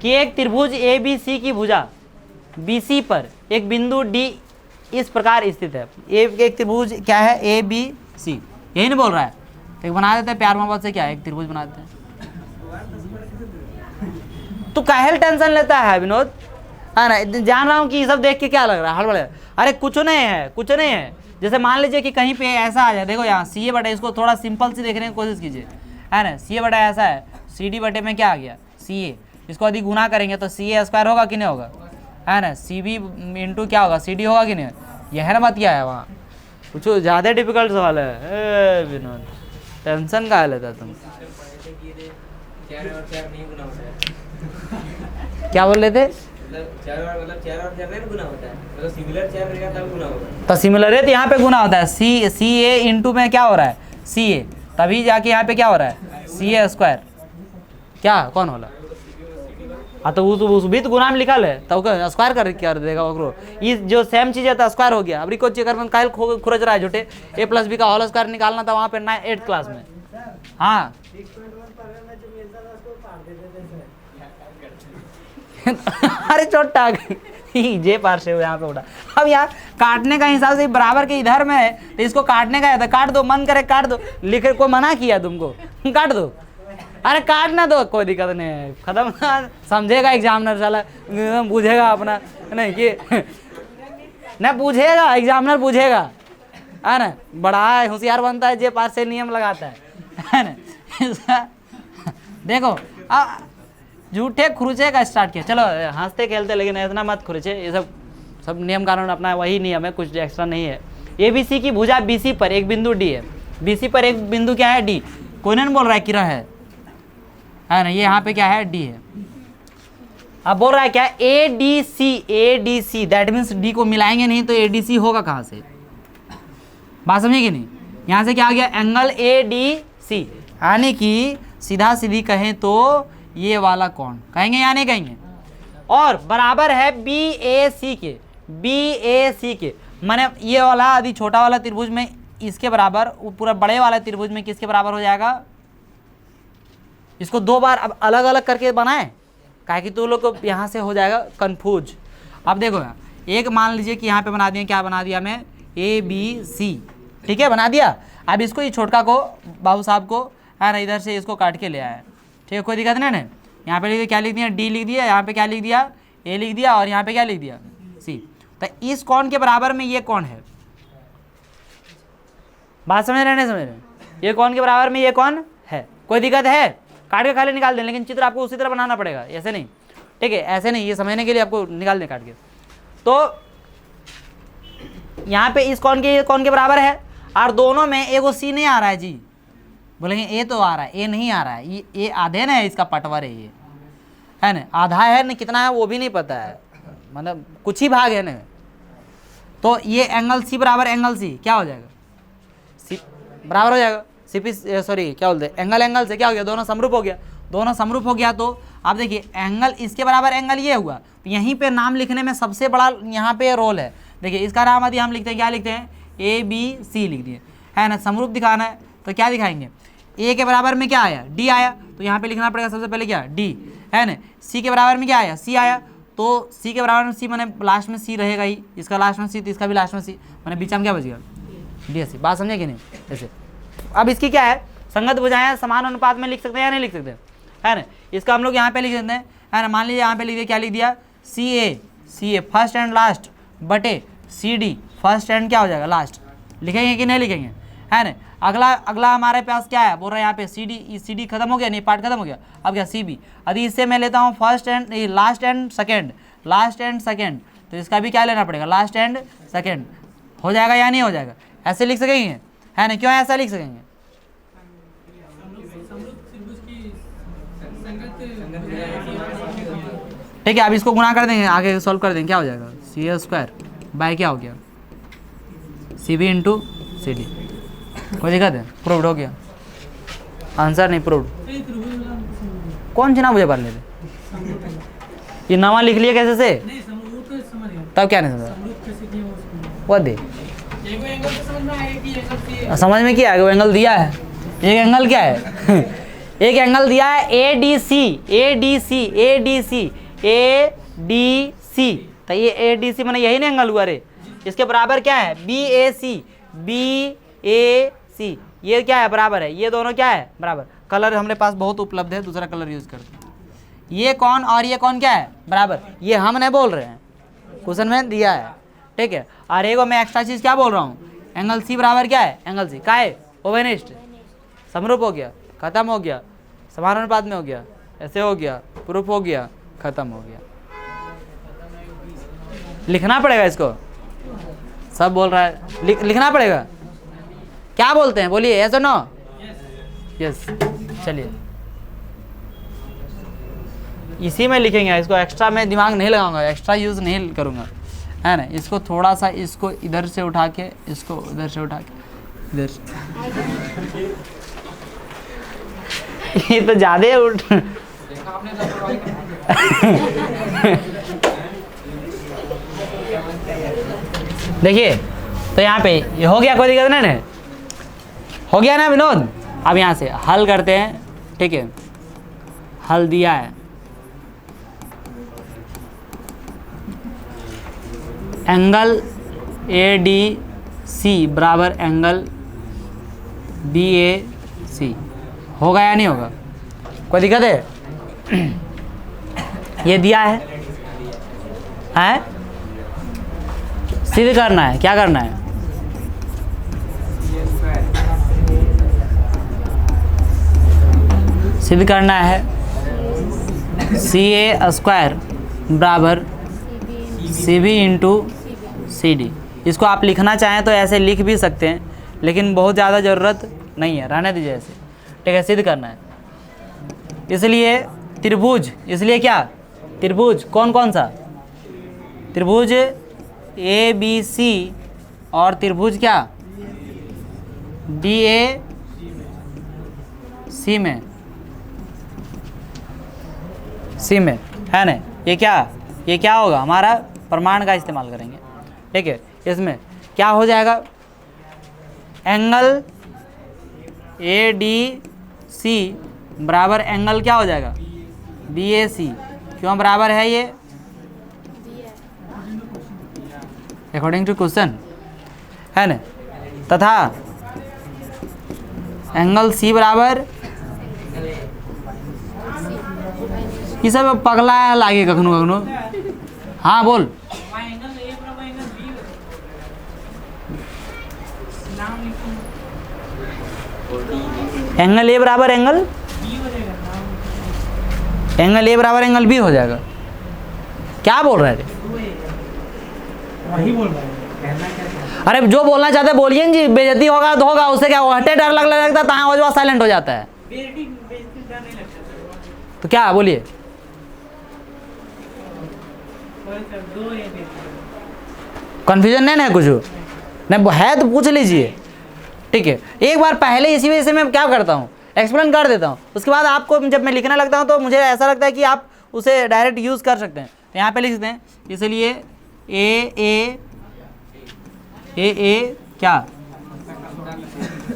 कि एक त्रिभुज ए बी सी की भुजा BC पर एक बिंदु D इस प्रकार स्थित है। एक त्रिभुज क्या है ABC, यही नहीं बोल रहा है, तो बना देते हैं प्यार मोहब्बत से, क्या है एक त्रिभुज बना देते हैं। तो काहे टेंशन लेता है विनोद, है ना? जान रहा हूँ कि ये सब देख के क्या लग रहा है हड़बड़, अरे कुछ नहीं है, कुछ नहीं है। जैसे मान लीजिए कि कहीं पे ऐसा आ जाए, देखो यहाँ CA बटे, इसको थोड़ा सिंपल से देखने की कोशिश कीजिए, है ना? CA बटा ऐसा है, CD बटे में क्या आ गया CA, इसको यदि गुना करेंगे तो CA स्क्वायर होगा कि नहीं होगा, है ना? CB इंटू क्या होगा CD होगा कि नहीं, यह ना बात क्या है वहाँ, कुछ ज़्यादा डिफिकल्ट सवाल है विनोद, टेंशन का लेता तुम। क्या बोल रहे थे? तो सिमिलर है तो यहाँ पे गुना होता है, CA इंटू में क्या हो रहा है CA, तभी जाके यहाँ पे क्या हो रहा है CA स्क्वायर, क्या कौन होला? हाँ तो उस भी तो गुना में लिखा है, तो स्क्वायर कर देगा वो, ये जो सेम चीज़ है तो स्क्वायर हो गया। अभी कुछ अगर काल खुरच रहा है झूठे, A+B का होल स्क्वायर निकालना था वहाँ पे 8th क्लास में। हाँ अरे चोटा जे पार से यहाँ पे उठा। अब यहाँ काटने का हिसाब से बराबर के इधर में है, तो इसको काटने का है तो काट दो, मन करे काट दो, लिखे को मना किया तुमको, काट दो, अरे काटना दो, कोई दिक्कत नहीं है, खत्म। समझेगा एग्जामिनर साला, पूछेगा अपना नहीं कि न पूछेगा, एग्जामिनर पूछेगा, है ना? बड़ा होशियार बनता है जे पार से नियम लगाता है ना? देखो अब झूठे खुरचे का स्टार्ट किया, चलो हंसते खेलते, लेकिन इतना मत खुरचे, ये सब नियम कानून अपना वही नियम है, कुछ एक्स्ट्रा नहीं है। ABC की भुजा BC पर एक बिंदु D है, BC पर एक बिंदु क्या है D, कोई नहीं बोल रहा है किरण है ना? ये यहाँ पे क्या है D है। अब बोल रहा है क्या ADC, दैट मीन्स D को मिलाएंगे नहीं तो ADC होगा कहाँ से, बात समझे कि नहीं? यहाँ से क्या आ गया एंगल ADC, यानी कि सीधा सीधी कहें तो ये वाला कौन, कहेंगे या नहीं कहेंगे? और बराबर है BAC के, माने ये वाला यदि छोटा वाला त्रिभुज में इसके बराबर, वो पूरा बड़े वाला त्रिभुज में किसके बराबर हो जाएगा? इसको दो बार अब अलग अलग करके बनाए, काहे कि तो लोग को यहाँ से हो जाएगा कंफ्यूज। अब देखो यहाँ एक मान लीजिए कि यहाँ पे बना दिया, क्या बना दिया मैं ABC, ठीक है बना दिया। अब इसको ये छोटका को बाबू साहब को, है ना, इधर से इसको काट के ले आया, ठीक है, कोई दिक्कत नहीं ना। यहाँ पे लिख दिया, क्या लिख दिया D लिख दिया, यहाँ पे क्या लिख दिया A लिख दिया, और यहाँ पे क्या लिख दिया C। तो इस कौन के बराबर में ये कौन है, बात समझ रहे नहीं समझ रहे? ये कौन के बराबर में ये कौन है, कोई दिक्कत है? काट के खाली निकाल दें, लेकिन चित्र आपको उसी तरह बनाना पड़ेगा, ऐसे नहीं, ठीक है, ऐसे नहीं, ये समझने के लिए आपको निकाल दें काट के। तो यहाँ पे इस कौन के बराबर है, और दोनों में एगो C नहीं आ रहा है जी, बोलेंगे A तो आ रहा है, A नहीं आ रहा है, ये आधे ना है, इसका पटवर है ये, है ना, आधा है ना, कितना है वो भी नहीं पता है, मतलब कुछ ही भाग है ना। तो ये एंगल C बराबर एंगल C क्या हो जाएगा, C बराबर हो जाएगा CP, सॉरी क्या बोलते हैं, एंगल से क्या हो गया, दोनों समरूप हो गया, दोनों समरूप हो गया। तो आप देखिए एंगल इसके बराबर एंगल ये हुआ, तो यहीं पे नाम लिखने में सबसे बड़ा यहाँ पे रोल है। देखिए इसका नाम यदि हम लिखते हैं, क्या लिखते हैं ABC लिख दिए, है ना, समरूप दिखाना है तो क्या दिखाएंगे, A के बराबर में क्या आया D आया, तो यहाँ पे लिखना पड़ेगा सबसे पहले क्या D, है ना। C के बराबर में क्या आया C आया, तो C के बराबर में C मैंने लास्ट में C रहेगा ही, इसका लास्ट में C तो इसका भी लास्ट में C, मैंने बीच में क्या बच गया DSC, बात समझे कि नहीं? ऐसे अब इसकी क्या है, संगत भुजाएं समान अनुपात में लिख सकते हैं या नहीं लिख सकते, है ना। इसका हम लोग यहाँ पे लिख देते हैं, है ना, मान लीजिए यहाँ पे लिख दिया, क्या लिख दिया CA फर्स्ट एंड लास्ट बटे CD फर्स्ट एंड क्या हो जाएगा लास्ट, लिखेंगे कि नहीं लिखेंगे, है ना। अगला हमारे पास क्या है, बोल रहा है यहाँ पे CD खत्म हो गया, नहीं पार्ट खत्म हो गया, अब क्या CB। यदि इससे मैं लेता हूँ first and last and second, तो इसका भी क्या लेना पड़ेगा लास्ट एंड सेकेंड, हो जाएगा या नहीं हो जाएगा, ऐसे लिख सकेंगे, है ना, क्यों ऐसा लिख सकेंगे? ठीक है, अब इसको गुना कर देंगे, आगे सॉल्व कर देंगे, क्या हो जाएगा CA स्क्वायर बाय क्या हो गया CB इंटू CD, कोई दिक्कत है? प्रूव्ड हो गया, आंसर नहीं प्रूव्ड, कौन सी ना मुझे पढ़ लेते, ये नवा लिख लिया कैसे से, तब क्या नहीं समझा वो दे, समझ में क्या है, वो एंगल दिया है, एक एंगल क्या है एक एंगल दिया है ADC, ADC, ADC, ADC, तो ये ADC मैंने यही ना एंगल हुआ रे। इसके बराबर क्या है? BAC, BAC, ये क्या है? बराबर है। ये दोनों क्या है? बराबर। कलर हमारे पास बहुत उपलब्ध है, दूसरा कलर यूज करते हैं। ये कौन और ये कौन क्या है? बराबर। ये हम नहीं बोल रहे हैं, क्वेश्चन में दिया है, ठीक है। और एगो मैं एक्स्ट्रा चीज क्या बोल रहा हूँ, एंगल C बराबर क्या है? एंगल C का है ओवेनिस्ट, समरूप हो गया, खत्म हो गया, समानुपात में हो गया, ऐसे हो गया, प्रूफ हो गया, खत्म हो गया। लिखना पड़ेगा इसको, सब बोल रहा है लिखना पड़ेगा। क्या बोलते हैं बोलिए, यस और नो? यस। चलिए इसी में लिखेंगे, इसको एक्स्ट्रा मैं दिमाग नहीं लगाऊंगा, एक्स्ट्रा यूज नहीं करूंगा, है ना। इसको थोड़ा सा इसको इधर से उठा के, इसको उधर से उठा के इधर से ये तो ज्यादा उठ देखिए, तो यहाँ पे ये हो गया, कोई दिक्कत नहीं ना? हो गया ना विनोद? अब यहाँ से हल करते हैं, ठीक है। हल दिया है, एंगल ADC बराबर एंगल BAC, होगा या नहीं होगा? कोई दिक्कत है? ये दिया है, सिद्ध करना है। क्या करना है? सिद्ध करना है CA स्क्वायर बराबर CB इंटू CD। इसको आप लिखना चाहें तो ऐसे लिख भी सकते हैं, लेकिन बहुत ज़्यादा ज़रूरत नहीं है, रहने दीजिए ऐसे, ठीक है। सिद्ध करना है, इसलिए त्रिभुज, इसलिए क्या त्रिभुज, कौन कौन सा त्रिभुज? ABC और त्रिभुज क्या? DAC में, C में, है ना। ये क्या होगा? हमारा प्रमाण का इस्तेमाल करेंगे, ठीक है। इसमें क्या हो जाएगा? एंगल ADC बराबर एंगल क्या हो जाएगा? BAC। क्यों बराबर है ये? अकॉर्डिंग टू क्वेश्चन, है ना। तथा एंगल C बराबर, ये सब पगला लागे कखनो कखनो। हाँ बोल। एंगल A बराबर एंगल A बराबर एंगल B हो जाएगा। क्या बोल रहे थे? वही बोल रहे हैं। अरे जो बोलना चाहते बोलिए जी, बेइज्जती होगा तो होगा, उससे क्या हटे डर लगने लगता है, तहाँ हो साइलेंट हो जाता है। तो क्या बोलिए? कंफ्यूजन नहीं ना कुछ नहीं है तो पूछ लीजिए, ठीक है। एक बार पहले इसी वजह से मैं क्या करता हूँ, एक्सप्लेन कर देता हूँ, उसके बाद आपको जब मैं लिखने लगता हूँ तो मुझे ऐसा लगता है कि आप उसे डायरेक्ट यूज़ कर सकते हैं, तो यहाँ पे लिख देते हैं। इसलिए ए क्या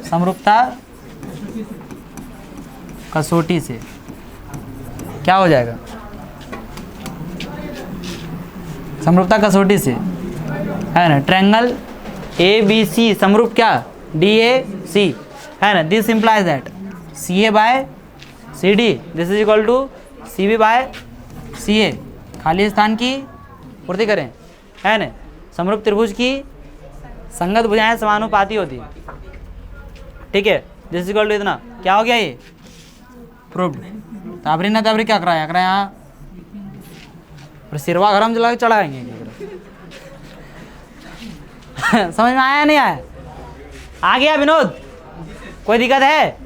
समरूपता कसौटी से क्या हो जाएगा? समरूपता कसौटी से, है ना। ट्रायंगल ABC समरूप क्या? DAC, है ना। This implies that CA by CD this is equal to CB by CA। खाली स्थान की पूर्ति करें, है ना। समरूप त्रिभुज की संगत भुजाएं समानुपाती होती है, ठीक है। दिस इज इक्वल टू इतना, क्या हो गया ये? प्रूव्ड। ताबरी ना ताबरी क्या कराया यहाँ और सिरवा गरम जला के चढ़ाएंगे। समझ में आया नहीं आया? आ गया विनोद? कोई दिक्कत है?